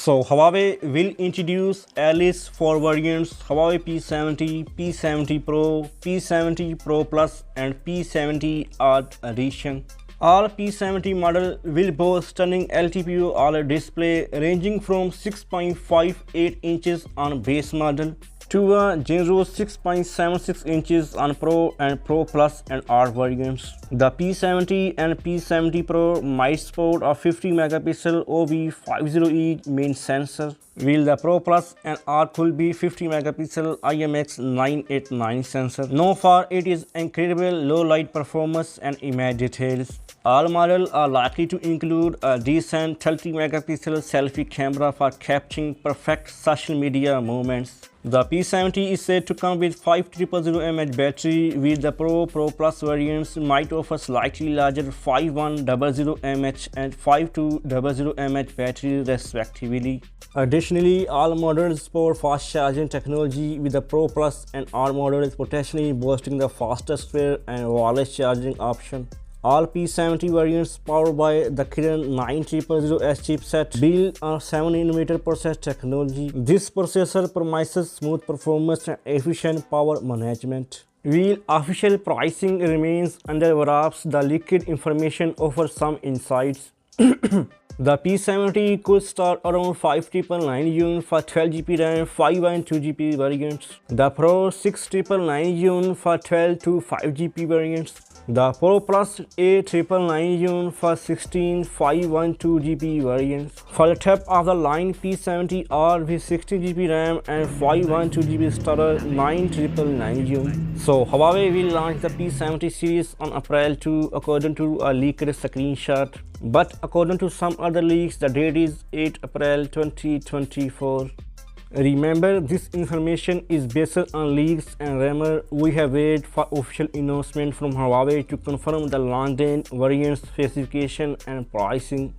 So Huawei will introduce at least 4 variants: Huawei P70, P70 Pro, P70 Pro Plus and P70 Art edition. All P70 model will boast stunning LTPO OLED display ranging from 6.58 inches on base model to a generous 6.76 inches on Pro and Pro Plus and Art variants. The P70 and P70 Pro might sport a 50 megapixel OV50E main sensor, while the Pro Plus and Art will be 50 megapixel IMX989 sensor. Known for its incredible low light performance and image details. All models are likely to include a decent 30 megapixel selfie camera for capturing perfect social media moments. The P70 is said to come with 5000 mAh battery, with the Pro Plus variants might offer slightly larger 5100 mAh and 5200 mAh battery respectively. Additionally, all models support fast charging technology, with the Pro Plus and R models potentially boasting the fastest pair and wireless charging option. All P70 variants powered by the Kirin 9000S chipset built on 7nm process technology. This processor promises smooth performance and efficient power management. While official pricing remains under wraps, the leaked information offers some insights. The P70 could start around 5,999 yuan for 12GB RAM, 5 and 2GB variants. The Pro 6,999 yuan for 12 to 5GB variants. The Pro Plus 8,999 yuan for 16, 5 and 2GB variants. For the top of the line P70 Art with 16GB RAM and 5 and 2GB storage, 9,999 yuan. So Huawei will launch the P70 series on April 2 according to a leaked screenshot. But according to some other leaks, the date is 8 April 2024. Remember, this information is based on leaks and rumors. We have waited for official announcement from Huawei to confirm the launch date, variants, specification and pricing.